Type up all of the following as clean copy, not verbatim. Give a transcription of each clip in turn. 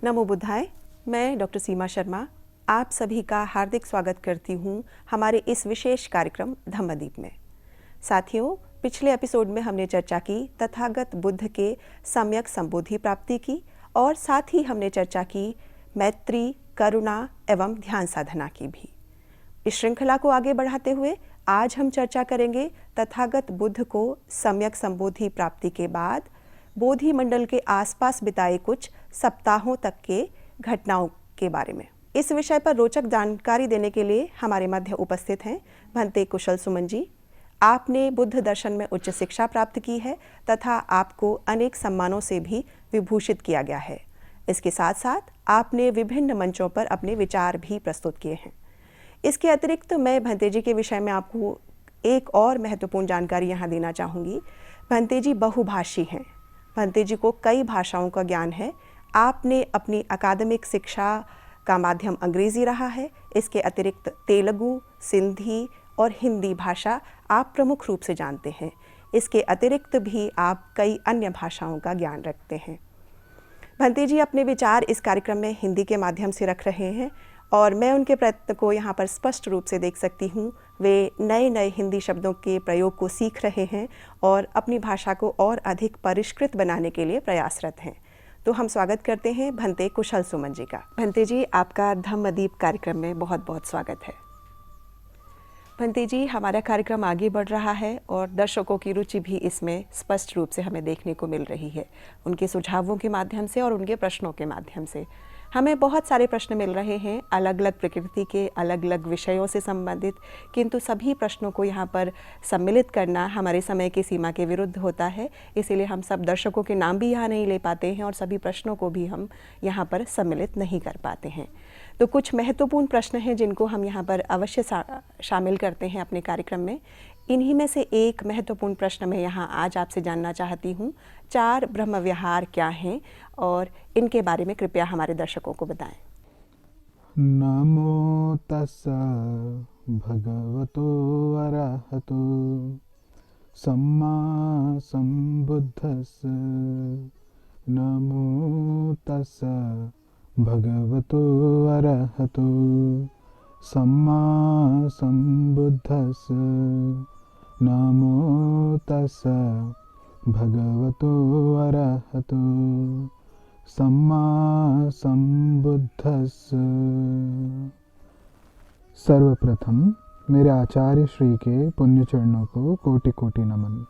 नमो बुद्धाय। मैं डॉक्टर सीमा शर्मा आप सभी का हार्दिक स्वागत करती हूँ हमारे इस विशेष कार्यक्रम धम्मदीप में। साथियों, पिछले एपिसोड में हमने चर्चा की तथागत बुद्ध के सम्यक संबोधि प्राप्ति की और साथ ही हमने चर्चा की मैत्री, करुणा एवं ध्यान साधना की भी। इस श्रृंखला को आगे बढ़ाते हुए आज हम चर्चा करेंगे तथागत बुद्ध को सम्यक संबोधि प्राप्ति के बाद बोधि मंडल के आसपास बिताए कुछ सप्ताहों तक के घटनाओं के बारे में। इस विषय पर रोचक जानकारी देने के लिए हमारे मध्य उपस्थित हैं भंते कुशल सुमन जी। आपने बुद्ध दर्शन में उच्च शिक्षा प्राप्त की है तथा आपको अनेक सम्मानों से भी विभूषित किया गया है। इसके साथ साथ आपने विभिन्न मंचों पर अपने विचार भी प्रस्तुत किए हैं। इसके अतिरिक्त मैं भंते जी के विषय में आपको एक और महत्वपूर्ण जानकारी यहाँ देना चाहूँगी। भंते जी बहुभाषी हैं। भंते जी को कई भाषाओं का ज्ञान है। आपने अपनी अकादमिक शिक्षा का माध्यम अंग्रेजी रहा है। इसके अतिरिक्त तेलुगु, सिंधी और हिंदी भाषा आप प्रमुख रूप से जानते हैं। इसके अतिरिक्त भी आप कई अन्य भाषाओं का ज्ञान रखते हैं। भंते जी अपने विचार इस कार्यक्रम में हिंदी के माध्यम से रख रहे हैं और मैं उनके प्रयत्न को यहाँ पर स्पष्ट रूप से देख सकती हूँ। वे नए नए हिंदी शब्दों के प्रयोग को सीख रहे हैं और अपनी भाषा को और अधिक परिष्कृत बनाने के लिए प्रयासरत हैं। तो हम स्वागत करते हैं भंते कुशल सुमन जी का। भंते जी, आपका धम्मदीप कार्यक्रम में बहुत बहुत स्वागत है। भंते जी, हमारा कार्यक्रम आगे बढ़ रहा है और दर्शकों की रुचि भी इसमें स्पष्ट रूप से हमें देखने को मिल रही है, उनके सुझावों के माध्यम से और उनके प्रश्नों के माध्यम से। हमें बहुत सारे प्रश्न मिल रहे हैं अलग अलग प्रकृति के, अलग अलग विषयों से संबंधित, किंतु सभी प्रश्नों को यहाँ पर सम्मिलित करना हमारे समय की सीमा के विरुद्ध होता है। इसीलिए हम सब दर्शकों के नाम भी यहाँ नहीं ले पाते हैं और सभी प्रश्नों को भी हम यहाँ पर सम्मिलित नहीं कर पाते हैं। तो कुछ महत्वपूर्ण प्रश्न हैं जिनको हम यहाँ पर अवश्य शामिल करते हैं अपने कार्यक्रम में। इन्हीं में से एक महत्वपूर्ण प्रश्न मैं यहाँ आज आपसे जानना चाहती हूँ। 4 ब्रह्म विहार क्या हैं और इनके बारे में कृपया हमारे दर्शकों को बताएं। नमो तस्स भगवतो अरहतो सम्मा संबुद्धस्स। नमो तस्स भगवतो अरहतो सम्मा संबुद्धस्स। नमो तस्स भगवतो अरहतो सम्मा संबुद्धस्स। सर्वप्रथम मेरे आचार्य श्री के पुण्य चरणों को कोटि कोटि नमन।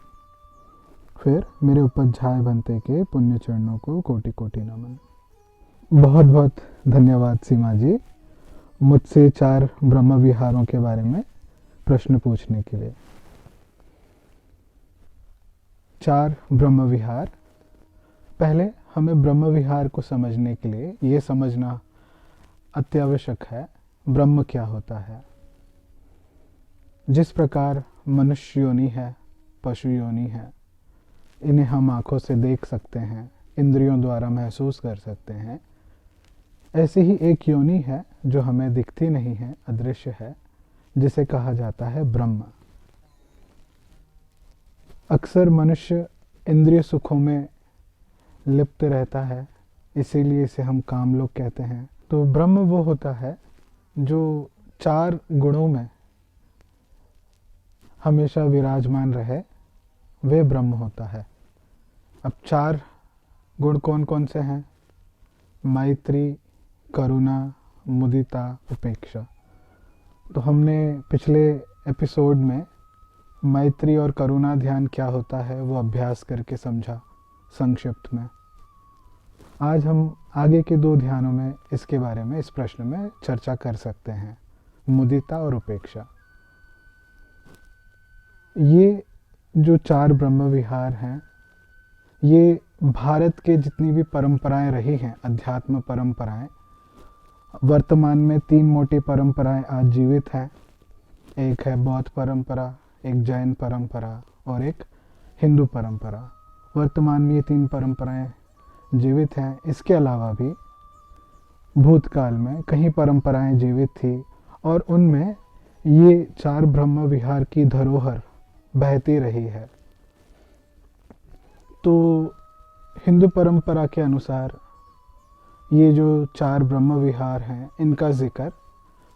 फिर मेरे उपाध्याय भंते के पुण्य चरणों को कोटि कोटि नमन। बहुत बहुत धन्यवाद सीमा जी, मुझसे 4 ब्रह्म विहारों के बारे में प्रश्न पूछने के लिए। 4 ब्रह्म विहार। पहले हमें ब्रह्म विहार को समझने के लिए ये समझना अत्यावश्यक है ब्रह्म क्या होता है। जिस प्रकार मनुष्य योनि है, पशु योनि है, इन्हें हम आँखों से देख सकते हैं, इंद्रियों द्वारा महसूस कर सकते हैं, ऐसी ही एक योनि है जो हमें दिखती नहीं है, अदृश्य है, जिसे कहा जाता है ब्रह्म। अक्सर मनुष्य इंद्रिय सुखों में लिप्त रहता है, इसीलिए इसे हम काम लोग कहते हैं। तो ब्रह्म वो होता है जो 4 गुणों में हमेशा विराजमान रहे, वे ब्रह्म होता है। अब 4 गुण कौन कौन से हैं? मैत्री, करुणा, मुदिता, उपेक्षा। तो हमने पिछले एपिसोड में मैत्री और करुणा ध्यान क्या होता है वो अभ्यास करके समझा संक्षिप्त में। आज हम आगे के 2 ध्यानों में इसके बारे में, इस प्रश्न में चर्चा कर सकते हैं, मुदिता और उपेक्षा। ये जो 4 ब्रह्म विहार हैं, ये भारत के जितनी भी परंपराएं रही हैं, अध्यात्म परंपराएं, वर्तमान में 3 मोटी परंपराएं आज जीवित हैं। एक है बौद्ध परंपरा, एक जैन परंपरा और एक हिंदू परंपरा। वर्तमान में ये 3 परंपराएं जीवित हैं। इसके अलावा भी भूतकाल में कई परंपराएं जीवित थी और उनमें ये 4 ब्रह्म विहार की धरोहर बहती रही है। तो हिंदू परंपरा के अनुसार ये जो 4 ब्रह्म विहार हैं इनका जिक्र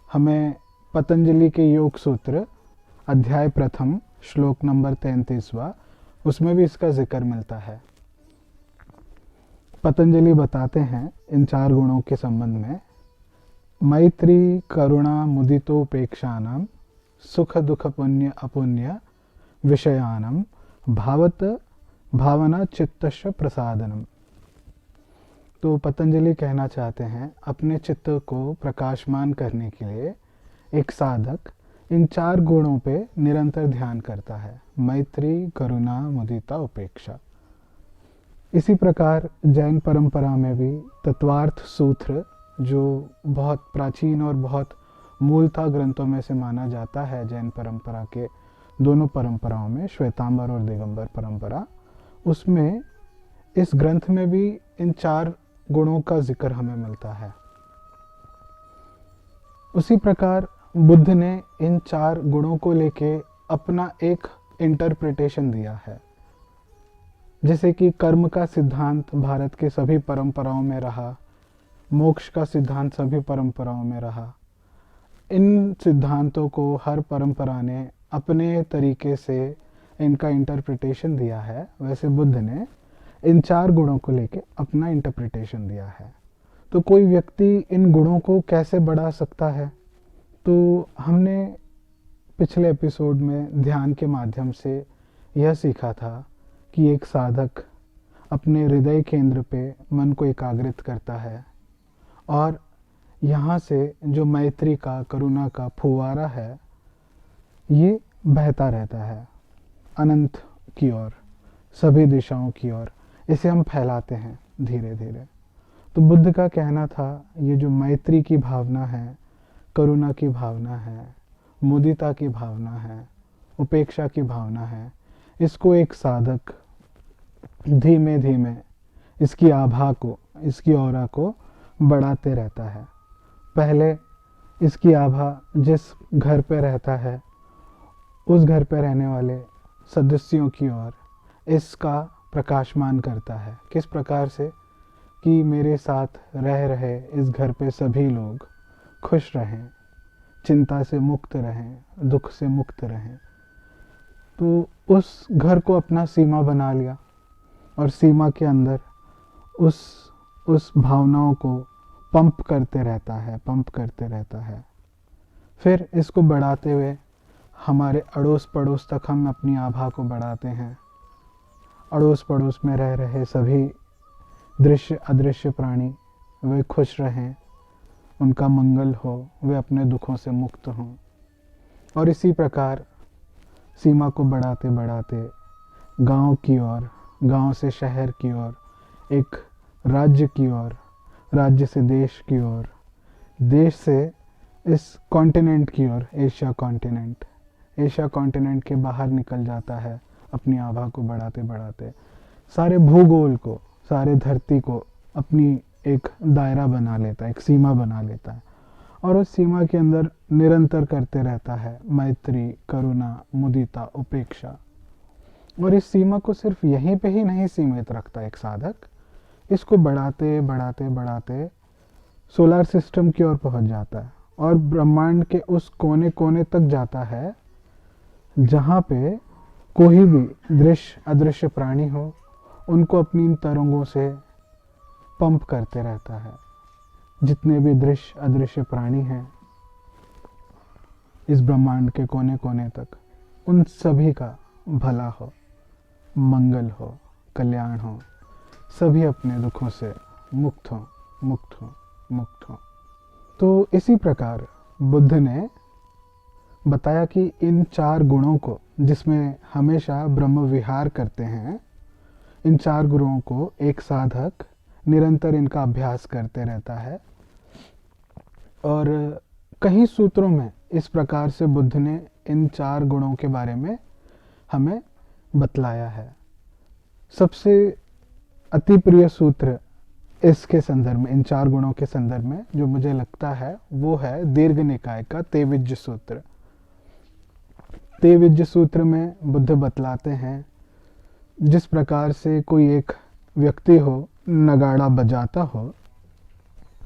हमें पतंजलि के योग सूत्र अध्याय प्रथम श्लोक नंबर 33वां उसमें भी इसका जिक्र मिलता है। पतंजलि बताते हैं इन 4 गुणों के संबंध में, मैत्री करुणा मुदितोपेक्षानां सुख दुख पुण्य अपुण्य विषयानां भावत भावना चित्तस्य प्रसादनम। तो पतंजलि कहना चाहते हैं अपने चित्त को प्रकाशमान करने के लिए एक साधक इन 4 गुणों पे निरंतर ध्यान करता है, मैत्री करुणा मुदिता उपेक्षा। इसी प्रकार जैन परंपरा में भी तत्वार्थ सूत्र, जो बहुत प्राचीन और बहुत मूलतः ग्रंथों में से माना जाता है, जैन परंपरा के दोनों परंपराओं में, श्वेतांबर और दिगंबर परंपरा, उसमें इस ग्रंथ में भी इन 4 गुणों का जिक्र हमें मिलता है। उसी प्रकार बुद्ध ने इन 4 गुणों को लेके अपना एक इंटरप्रिटेशन दिया है। जैसे कि कर्म का सिद्धांत भारत के सभी परंपराओं में रहा, मोक्ष का सिद्धांत सभी परंपराओं में रहा। इन सिद्धांतों को हर परंपरा ने अपने तरीके से इनका इंटरप्रिटेशन दिया है, वैसे बुद्ध ने इन 4 गुणों को लेके अपना इंटरप्रिटेशन दिया है। तो कोई व्यक्ति इन गुणों को कैसे बढ़ा सकता है? तो हमने पिछले एपिसोड में ध्यान के माध्यम से यह सीखा था कि एक साधक अपने हृदय केंद्र पे मन को एकाग्रित करता है और यहाँ से जो मैत्री का, करुणा का फुवारा है, ये बहता रहता है अनंत की ओर, सभी दिशाओं की ओर। इसे हम फैलाते हैं धीरे धीरे। तो बुद्ध का कहना था ये जो मैत्री की भावना है, करुणा की भावना है, मुदिता की भावना है, उपेक्षा की भावना है, इसको एक साधक धीमे धीमे इसकी आभा को, इसकी ऑरा को बढ़ाते रहता है। पहले इसकी आभा जिस घर पे रहता है उस घर पे रहने वाले सदस्यों की ओर इसका प्रकाशमान करता है। किस प्रकार से? कि मेरे साथ रह रहे इस घर पे सभी लोग खुश रहें, चिंता से मुक्त रहें, दुख से मुक्त रहें। तो उस घर को अपना सीमा बना लिया और सीमा के अंदर उस भावनाओं को पंप करते रहता है। फिर इसको बढ़ाते हुए हमारे अड़ोस पड़ोस तक हम अपनी आभा को बढ़ाते हैं। अड़ोस पड़ोस में रह रहे सभी दृश्य अदृश्य प्राणी वे खुश रहें, उनका मंगल हो, वे अपने दुखों से मुक्त हों। और इसी प्रकार सीमा को बढ़ाते बढ़ाते गांव की ओर, गांव से शहर की ओर, एक राज्य की ओर, राज्य से देश की ओर, देश से इस कॉन्टिनेंट की ओर, एशिया कॉन्टिनेंट के बाहर निकल जाता है अपनी आभा को बढ़ाते बढ़ाते। सारे भूगोल को, सारे धरती को अपनी एक दायरा बना लेता है, एक सीमा बना लेता है और उस सीमा के अंदर निरंतर करते रहता है मैत्री, करुणा, मुदिता, उपेक्षा। और इस सीमा को सिर्फ यहीं पे ही नहीं सीमित रखता एक साधक, इसको बढ़ाते बढ़ाते बढ़ाते सोलर सिस्टम की ओर पहुंच जाता है और ब्रह्मांड के उस कोने कोने तक जाता है जहाँ पे कोई भी दृश्य अदृश्य प्राणी हो, उनको अपनी इन तरंगों से पंप करते रहता है। जितने भी दृश्य अदृश्य प्राणी हैं इस ब्रह्मांड के कोने कोने तक, उन सभी का भला हो, मंगल हो, कल्याण हो, सभी अपने दुखों से मुक्त हो। तो इसी प्रकार बुद्ध ने बताया कि इन 4 गुणों को, जिसमें हमेशा ब्रह्म विहार करते हैं, इन 4 गुणों को एक साधक निरंतर इनका अभ्यास करते रहता है। और कई सूत्रों में इस प्रकार से बुद्ध ने इन 4 गुणों के बारे में हमें बतलाया है। सबसे अति प्रिय सूत्र इसके संदर्भ में, इन 4 गुणों के संदर्भ में जो मुझे लगता है वो है दीर्घ निकाय का तेविज्य सूत्र। तेविज्य सूत्र में बुद्ध बतलाते हैं जिस प्रकार से कोई एक व्यक्ति हो, नगाड़ा बजाता हो,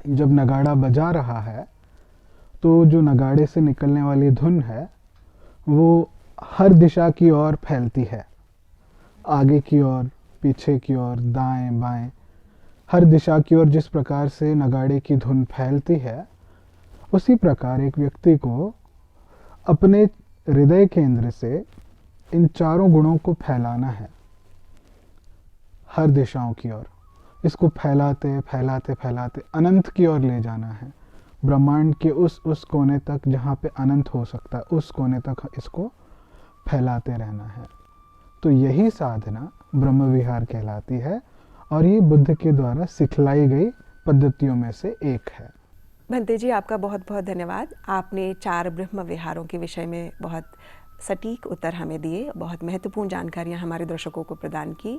जब नगाड़ा बजा रहा है तो जो नगाड़े से निकलने वाली धुन है वो हर दिशा की ओर फैलती है, आगे की ओर, पीछे की ओर, दाएं बाएं, हर दिशा की ओर। जिस प्रकार से नगाड़े की धुन फैलती है, उसी प्रकार एक व्यक्ति को अपने हृदय केंद्र से इन चारों गुणों को फैलाना है हर दिशाओं की ओर। इसको फैलाते फैलाते फैलाते अनंत की ओर ले जाना है, ब्रह्मांड के उस कोने तक जहाँ पे अनंत हो सकता है, उस कोने तक इसको फैलाते रहना है। तो यही साधना ब्रह्म विहार कहलाती है और ये बुद्ध के द्वारा सिखलाई गई पद्धतियों में से एक है। भंते जी, आपका बहुत बहुत धन्यवाद। आपने 4 ब्रह्म विहारों के विषय में बहुत सटीक उत्तर हमें दिए, बहुत महत्वपूर्ण जानकारियां हमारे दर्शकों को प्रदान की।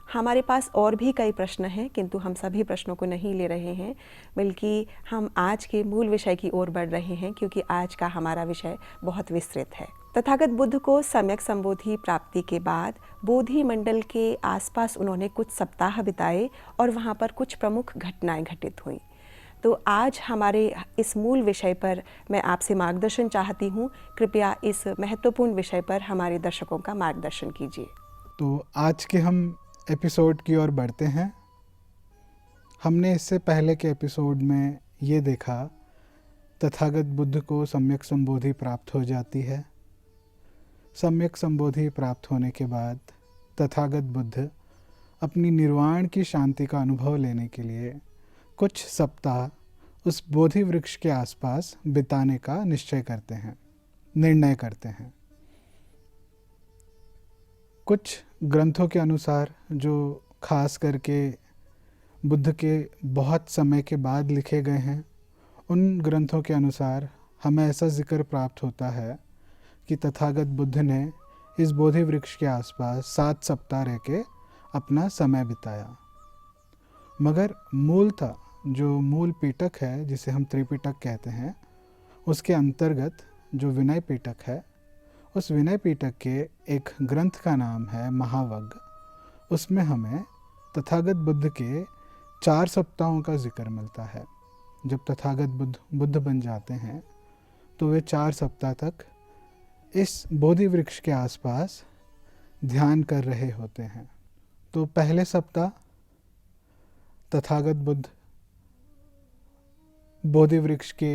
हमारे पास और भी कई प्रश्न हैं, किंतु हम सभी प्रश्नों को नहीं ले रहे हैं, बल्कि हम आज के मूल विषय की ओर बढ़ रहे हैं, क्योंकि आज का हमारा विषय बहुत विस्तृत है। तथागत बुद्ध को सम्यक संबोधि प्राप्ति के बाद बोधि मंडल के आसपास उन्होंने कुछ सप्ताह बिताए और वहाँ पर कुछ प्रमुख घटनाएं घटित हुईं। तो आज हमारे इस मूल विषय पर मैं आपसे मार्गदर्शन चाहती हूँ। कृपया इस महत्वपूर्ण विषय पर हमारे दर्शकों का मार्गदर्शन कीजिए। तो आज के हम एपिसोड की ओर बढ़ते हैं। हमने इससे पहले के एपिसोड में ये देखा, तथागत बुद्ध को सम्यक संबोधि प्राप्त हो जाती है। सम्यक संबोधि प्राप्त होने के बाद तथागत बुद्ध अपनी निर्वाण की शांति का अनुभव लेने के लिए कुछ सप्ताह उस बोधि वृक्ष के आसपास बिताने का निर्णय करते हैं। कुछ ग्रंथों के अनुसार, जो खास करके बुद्ध के बहुत समय के बाद लिखे गए हैं, उन ग्रंथों के अनुसार हमें ऐसा जिक्र प्राप्त होता है कि तथागत बुद्ध ने इस बोधि वृक्ष के आसपास 7 सप्ताह रह के अपना समय बिताया। मगर मूलतः जो मूल पिटक है, जिसे हम त्रिपिटक कहते हैं, उसके अंतर्गत जो विनय पिटक है, उस विनय पिटक के एक ग्रंथ का नाम है महावग्ग। उसमें हमें तथागत बुद्ध के 4 सप्ताहों का जिक्र मिलता है। जब तथागत बुद्ध बन जाते हैं तो वे 4 सप्ताह तक इस बोधि वृक्ष के आसपास ध्यान कर रहे होते हैं। तो पहले सप्ताह तथागत बुद्ध बोधि वृक्ष के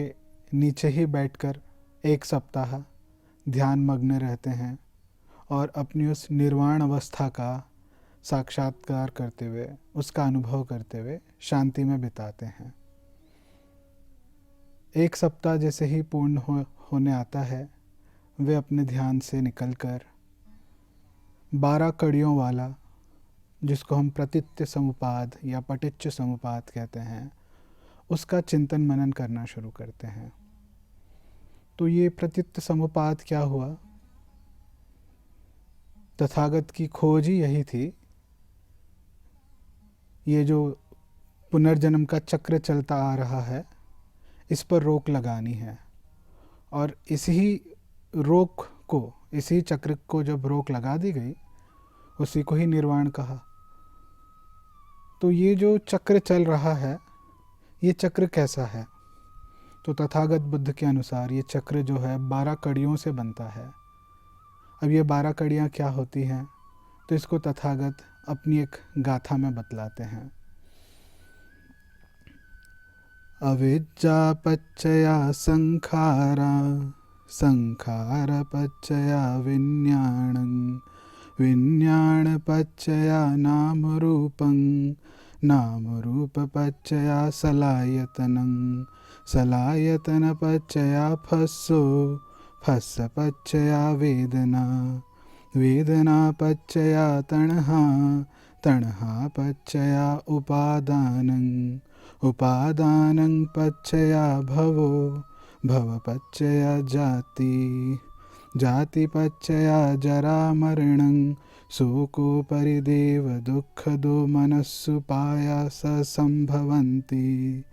नीचे ही बैठकर 1 सप्ताह ध्यान मग्न रहते हैं और अपनी उस निर्वाण अवस्था का साक्षात्कार करते हुए, उसका अनुभव करते हुए शांति में बिताते हैं। 1 सप्ताह जैसे ही पूर्ण होने आता है, वे अपने ध्यान से निकलकर 12 कड़ियों वाला, जिसको हम प्रतित्य समुपाद या पटिच्च समुपाद कहते हैं, उसका चिंतन मनन करना शुरू करते हैं। तो ये प्रतित्य समुपाद क्या हुआ? तथागत की खोज ही यही थी, ये जो पुनर्जन्म का चक्र चलता आ रहा है, इस पर रोक लगानी है। और इसी चक्र को जब रोक लगा दी गई, उसी को ही निर्वाण कहा। तो ये जो चक्र चल रहा है, ये चक्र कैसा है? तो तथागत बुद्ध के अनुसार ये चक्र जो है 12 कड़ियों से बनता है। अब ये 12 कड़ियाँ क्या होती हैं? तो इसको तथागत अपनी एक गाथा में बतलाते हैं। अविद्या पच्चया संखारा, संखार पच्चया विज्ञानं, विज्ञान पच्चया नाम रूपं, नाम रूप पच्चया सलायतनं, सलायतन पच्चया फस्सो, फस्स पच्चया वेदना, वेदना पच्चया तणहा, तणहा पच्चया उपादानं, उपादानं पच्चया भवो, भव पच्चया जाति, जाति पच्चया जरा मरणं, शोको परिदेव दुःखदो मनस्सुपायास संभवन्ति,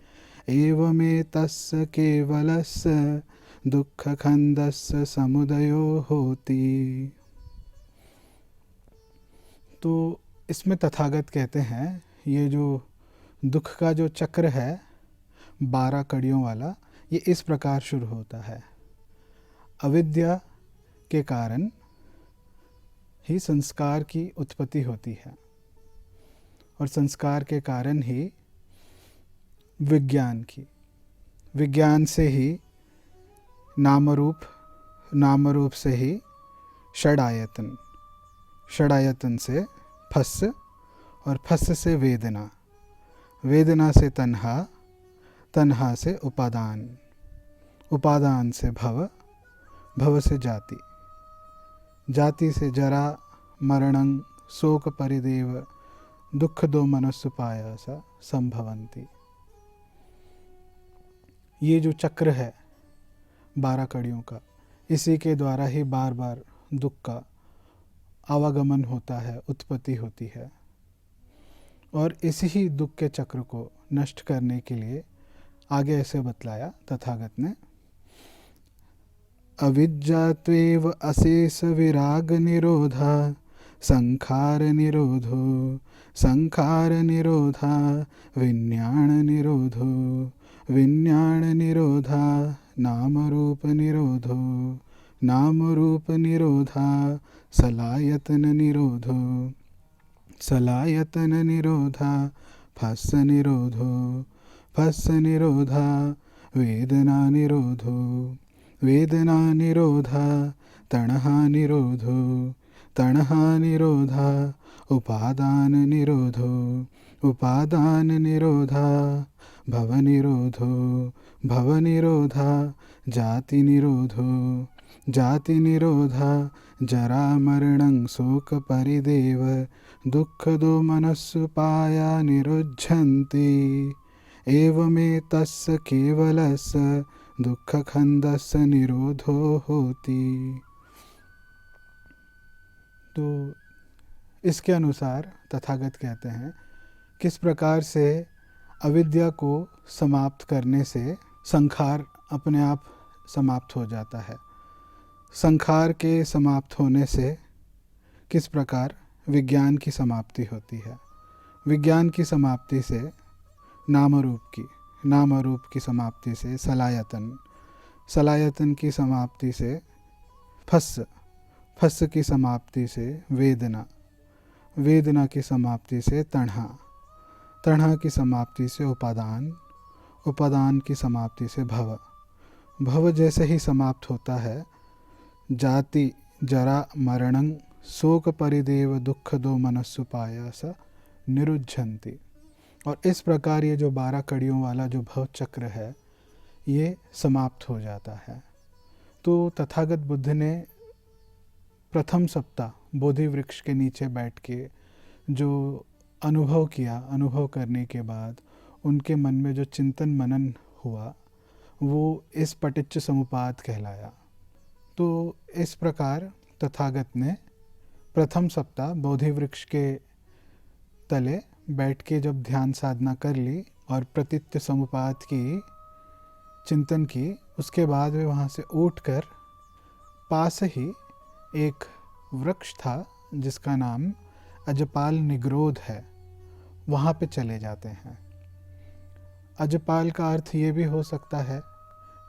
एवमेतस्य केवलस्य दुःखखण्डस्य समुदयो होति। तो इसमें तथागत कहते हैं, ये जो दुख का जो चक्र है, 12 कड़ियों वाला, ये इस प्रकार शुरू होता है। अविद्या के कारण ही संस्कार की उत्पत्ति होती है और संस्कार के कारण ही विज्ञान की, विज्ञान से ही नामरूप, नामरूप से ही षडायतन, षडायतन से फस और फस से वेदना, वेदना से तन्हा, तन्हा से उपादान, उपादान से भव, भव से जाति, जाति से जरा मरणं शोक परिदेव दुख दो मनस्सुपायासा संभवंती। ये जो चक्र है 12 कड़ियों का, इसी के द्वारा ही बार बार दुख का आवागमन होता है, उत्पत्ति होती है। और इसी ही दुख के चक्र को नष्ट करने के लिए आगे ऐसे बतलाया तथागत ने, अविद्या त्वेव अशेष विराग निरोधा संखार निरोधो, संखार निरोधा विज्ञान निरोधो, विज्ञान निरोधा नाम रूप निरोधो, नाम रूप निरोधा सलायतन निरोधो, सलायतन निरोधा फस निरोधो, फस निरोधा वेदना निरोधो, वेदना निरोधा तणहा निरोधो, तणहा निरोधा उपादान निरोधो, उपादान निरोधा भव निरोधो, भव निरोधा जाति निरोधो, जाति निरोधा जरा मरणं शोक परिदेव दुख दो मनस्सुपाया निरुज्झन्ति, एवमेतस्य केवलस्य दुख खंदस्य निरोधो होति। तो इसके अनुसार तथागत कहते हैं किस प्रकार से अविद्या को समाप्त करने से संखार अपने आप समाप्त हो जाता है, संखार के समाप्त होने से किस प्रकार विज्ञान की समाप्ति होती है, विज्ञान की समाप्ति से नाम रूप की, नाम रूप की समाप्ति से सलायतन, सलायतन की समाप्ति से फस, फस की समाप्ति से वेदना, वेदना की समाप्ति से तणहा, तणहा की समाप्ति से उपादान, उपादान की समाप्ति से भव, भव जैसे ही समाप्त होता है जाति जरा मरणं शोक परिदेव दुख दो मनस्सुपायास निरुज्झन्ति। और इस प्रकार ये जो 12 कड़ियों वाला जो भव चक्र है ये समाप्त हो जाता है। तो तथागत बुद्ध ने प्रथम सप्ताह बोधि वृक्ष के नीचे बैठ के जो अनुभव किया, अनुभव करने के बाद उनके मन में जो चिंतन मनन हुआ वो इस पटिच्च समुपाद कहलाया। तो इस प्रकार तथागत ने प्रथम सप्ताह बोधि वृक्ष के तले बैठ के जब ध्यान साधना कर ली और प्रतित्य समुपाद की चिंतन की, उसके बाद वे वहाँ से उठकर पास ही एक वृक्ष था जिसका नाम अजपाल निग्रोध है, वहाँ पे चले जाते हैं। अजपाल का अर्थ ये भी हो सकता है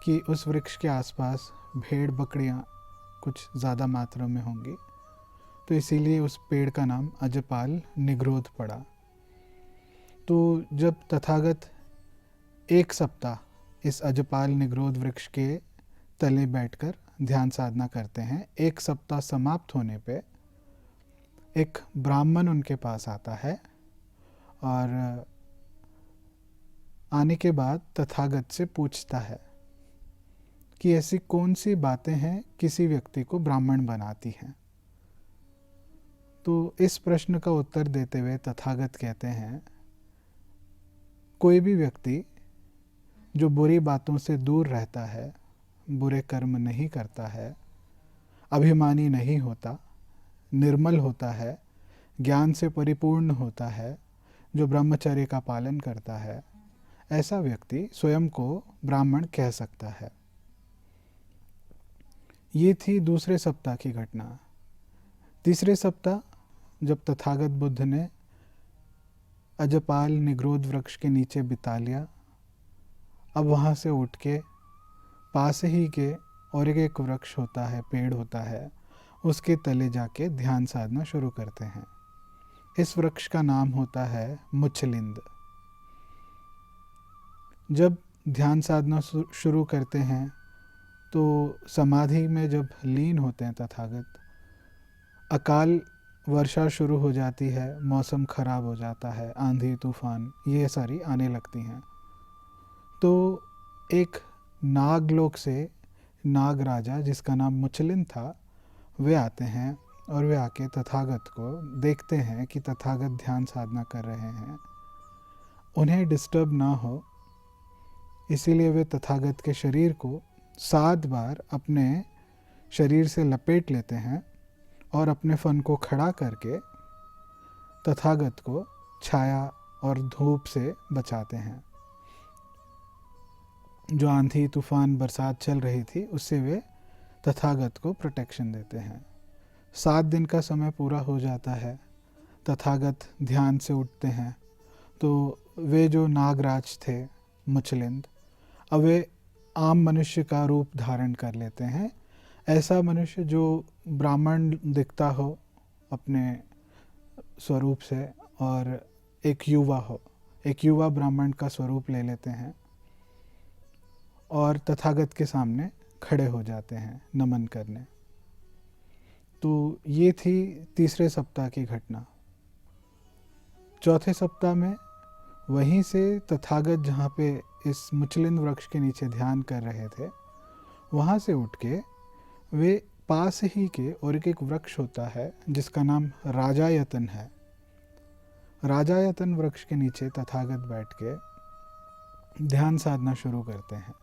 कि उस वृक्ष के आसपास भेड़ बकरियाँ कुछ ज़्यादा मात्रा में होंगी, तो इसीलिए उस पेड़ का नाम अजपाल निग्रोध पड़ा। तो जब तथागत एक सप्ताह इस अजपाल निग्रोध वृक्ष के तले बैठकर ध्यान साधना करते हैं, एक सप्ताह समाप्त होने पे एक ब्राह्मण उनके पास आता है और आने के बाद तथागत से पूछता है कि ऐसी कौन सी बातें हैं किसी व्यक्ति को ब्राह्मण बनाती हैं। तो इस प्रश्न का उत्तर देते हुए तथागत कहते हैं, कोई भी व्यक्ति जो बुरी बातों से दूर रहता है, बुरे कर्म नहीं करता है, अभिमानी नहीं होता, निर्मल होता है, ज्ञान से परिपूर्ण होता है, जो ब्रह्मचर्य का पालन करता है, ऐसा व्यक्ति स्वयं को ब्राह्मण कह सकता है। ये थी दूसरे सप्ताह की घटना। तीसरे सप्ताह जब तथागत बुद्ध ने अजपाल निग्रोध वृक्ष के नीचे बिता लिया अब वहाँ से उठ के पास ही के और एक वृक्ष होता है, पेड़ होता है, उसके तले जाके ध्यान साधना शुरू करते हैं। इस वृक्ष का नाम होता है मुचलिंद। जब ध्यान साधना शुरू करते हैं तो समाधि में जब लीन होते हैं तथागत, अकाल वर्षा शुरू हो जाती है, मौसम खराब हो जाता है, आंधी तूफान ये सारी आने लगती हैं। तो एक नागलोक से नाग राजा जिसका नाम मुचलिंद था, वे आते हैं और वे आके तथागत को देखते हैं कि तथागत ध्यान साधना कर रहे हैं, उन्हें डिस्टर्ब ना हो, इसीलिए वे तथागत के शरीर को 7 बार अपने शरीर से लपेट लेते हैं और अपने फन को खड़ा करके तथागत को छाया और धूप से बचाते हैं। जो आंधी तूफान बरसात चल रही थी उससे वे तथागत को प्रोटेक्शन देते हैं। 7 दिन का समय पूरा हो जाता है, तथागत ध्यान से उठते हैं तो वे जो नागराज थे मुचलिंद, अब वे आम मनुष्य का रूप धारण कर लेते हैं। ऐसा मनुष्य जो ब्राह्मण दिखता हो अपने स्वरूप से और एक युवा हो, एक युवा ब्राह्मण का स्वरूप ले लेते हैं और तथागत के सामने खड़े हो जाते हैं नमन करने। तो ये थी तीसरे सप्ताह की घटना। चौथे सप्ताह में वहीं से तथागत जहाँ पे इस मुचलिंद वृक्ष के नीचे ध्यान कर रहे थे, वहाँ से उठ के वे पास ही के और एक वृक्ष होता है जिसका नाम राजायतन है। राजायतन वृक्ष के नीचे तथागत बैठ के ध्यान साधना शुरू करते हैं।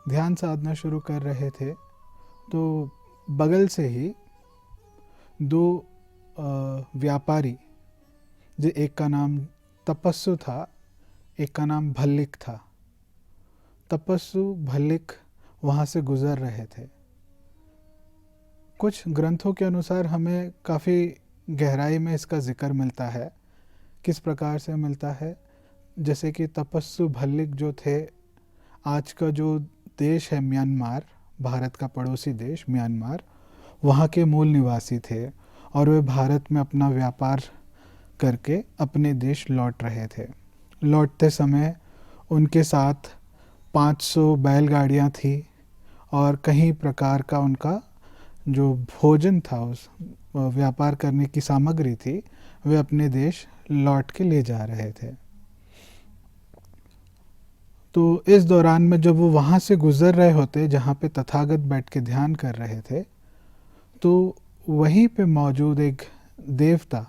ध्यान साधना शुरू कर रहे थे तो बगल से ही 2 व्यापारी, जो एक का नाम तपस्सु था, एक का नाम भल्लिक था। तपस्सु भल्लिक वहाँ से गुजर रहे थे। कुछ ग्रंथों के अनुसार हमें काफ़ी गहराई में इसका जिक्र मिलता है। किस प्रकार से मिलता है? जैसे कि तपस्सु भल्लिक जो थे, आज का जो देश है म्यांमार, भारत का पड़ोसी देश म्यांमार, वहाँ के मूल निवासी थे और वे भारत में अपना व्यापार करके अपने देश लौट रहे थे। लौटते समय उनके साथ 500 बैलगाड़ियाँ थी और कई प्रकार का उनका जो भोजन था, उस व्यापार करने की सामग्री थी, वे अपने देश लौट के ले जा रहे थे। तो इस दौरान में जब वो वहाँ से गुज़र रहे होते जहाँ पे तथागत बैठ के ध्यान कर रहे थे, तो वहीं पे मौजूद एक देवता,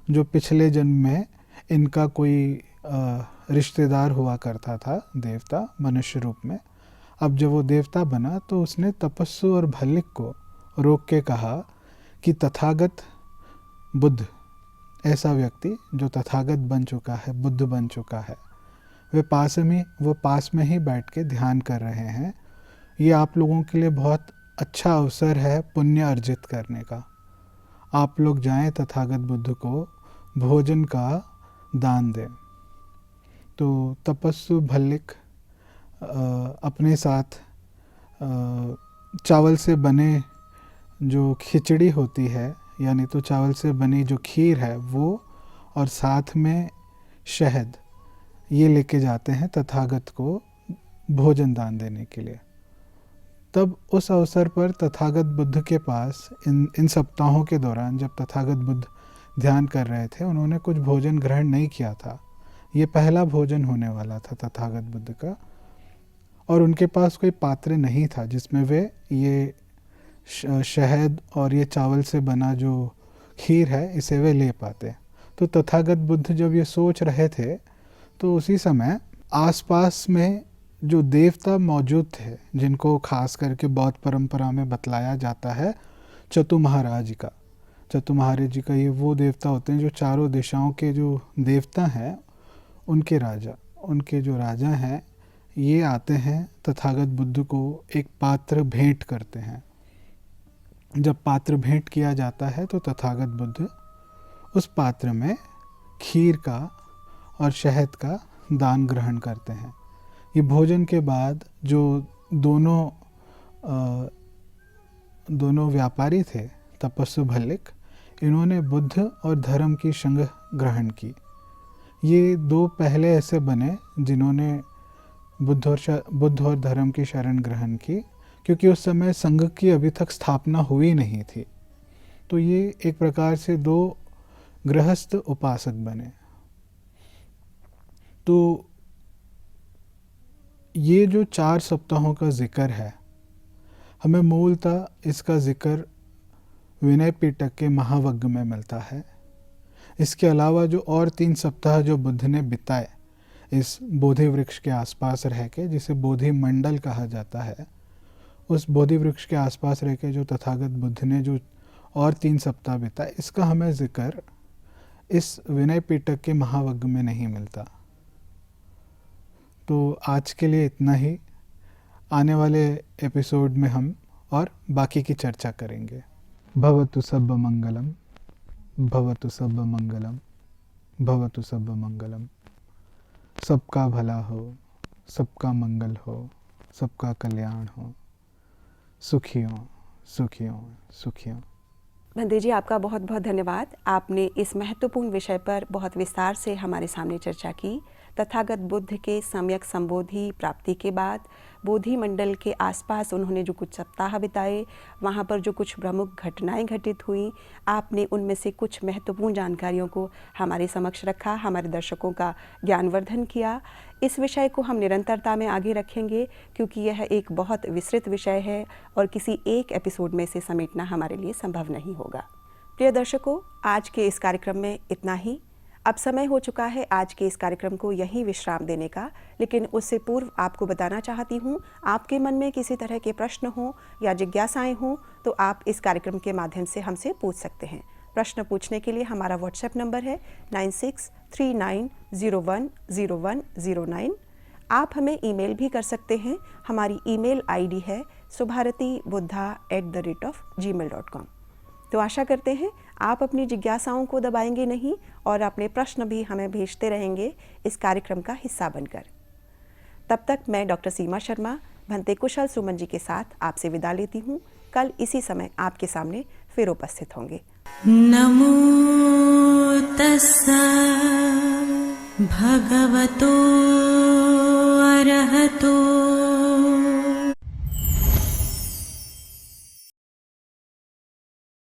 जो पिछले जन्म में इनका कोई रिश्तेदार हुआ करता था, देवता मनुष्य रूप में, अब जब वो देवता बना तो उसने तपस्सु और भल्लिक को रोक के कहा कि तथागत बुद्ध, ऐसा व्यक्ति जो तथागत बन चुका है, बुद्ध बन चुका है, वो पास में ही बैठ के ध्यान कर रहे हैं। ये आप लोगों के लिए बहुत अच्छा अवसर है पुण्य अर्जित करने का। आप लोग जाएं तथागत बुद्ध को भोजन का दान दें। तो तपस्सु भल्लिक अपने साथ चावल से बने जो खिचड़ी होती है, यानी तो चावल से बनी जो खीर है वो, और साथ में शहद, ये लेके जाते हैं तथागत को भोजन दान देने के लिए। तब उस अवसर पर तथागत बुद्ध के पास इन सप्ताहों के दौरान जब तथागत बुद्ध ध्यान कर रहे थे, उन्होंने कुछ भोजन ग्रहण नहीं किया था। ये पहला भोजन होने वाला था तथागत बुद्ध का, और उनके पास कोई पात्र नहीं था जिसमें वे ये शहद और ये चावल से बना जो खीर है इसे वे ले पाते। तो तथागत बुद्ध जब ये सोच रहे थे तो उसी समय आसपास में जो देवता मौजूद थे, जिनको खास करके बौद्ध परंपरा में बतलाया जाता है चतु महाराज का। चतु महाराज जी का ये वो देवता होते हैं जो चारों दिशाओं के जो देवता हैं उनके राजा, उनके जो राजा हैं, ये आते हैं तथागत बुद्ध को एक पात्र भेंट करते हैं। जब पात्र भेंट किया जाता है तो तथागत बुद्ध उस पात्र में खीर का और शहद का दान ग्रहण करते हैं। ये भोजन के बाद जो दोनों व्यापारी थे, तपस्वी भल्लिक, इन्होंने बुद्ध और धर्म की संग ग्रहण की। ये दो पहले ऐसे बने जिन्होंने बुद्ध और धर्म की शरण ग्रहण की, क्योंकि उस समय संघ की अभी तक स्थापना हुई नहीं थी। तो ये एक प्रकार से दो गृहस्थ उपासक बने। तो ये जो 4 सप्ताहों का जिक्र है, हमें मूलतः इसका जिक्र विनय पिटक के महावग्ग में मिलता है। इसके अलावा जो और 3 सप्ताह जो बुद्ध ने बिताए इस बोधि वृक्ष के आसपास रह के, जिसे बोधि मंडल कहा जाता है, उस बोधि वृक्ष के आसपास रह के जो तथागत बुद्ध ने जो और 3 सप्ताह बिताए, इसका हमें जिक्र इस विनय पिटक के महावग्ग में नहीं मिलता। तो आज के लिए इतना ही। आने वाले एपिसोड में हम और बाकी की चर्चा करेंगे। भवतु सब्ब मंगलम, भवतु सब्ब मंगलम, भवतु सब्ब मंगलम। सबका भला हो, सबका मंगल हो, सबका कल्याण हो। सुखियों सुखियों सुखियों। बंदे जी, आपका बहुत बहुत धन्यवाद। आपने इस महत्वपूर्ण विषय पर बहुत विस्तार से हमारे सामने चर्चा की। तथागत बुद्ध के सम्यक संबोधि प्राप्ति के बाद बोधि मंडल के आसपास उन्होंने जो कुछ सप्ताह बिताए, वहाँ पर जो कुछ प्रमुख घटनाएं घटित हुई, आपने उनमें से कुछ महत्वपूर्ण जानकारियों को हमारे समक्ष रखा, हमारे दर्शकों का ज्ञानवर्धन किया। इस विषय को हम निरंतरता में आगे रखेंगे, क्योंकि यह एक बहुत विस्तृत विषय है और किसी एक एपिसोड में से समेटना हमारे लिए संभव नहीं होगा। प्रिय दर्शकों, आज के इस कार्यक्रम में इतना ही। अब समय हो चुका है आज के इस कार्यक्रम को यहीं विश्राम देने का, लेकिन उससे पूर्व आपको बताना चाहती हूँ, आपके मन में किसी तरह के प्रश्न हो या जिज्ञासाएं हों तो आप इस कार्यक्रम के माध्यम से हमसे पूछ सकते हैं। प्रश्न पूछने के लिए हमारा व्हाट्सएप नंबर है 9639010109। आप हमें ईमेल भी कर सकते हैं। हमारी ईमेल आईडी है subharatibuddha@gmail.com। तो आशा करते हैं आप अपनी जिज्ञासाओं को दबाएंगे नहीं और अपने प्रश्न भी हमें भेजते रहेंगे इस कार्यक्रम का हिस्सा बनकर। तब तक मैं डॉक्टर सीमा शर्मा भंते कुशल सुमन जी के साथ आपसे विदा लेती हूँ। कल इसी समय आपके सामने फिर उपस्थित होंगे। नमो तस्सा भगवतो अरहतो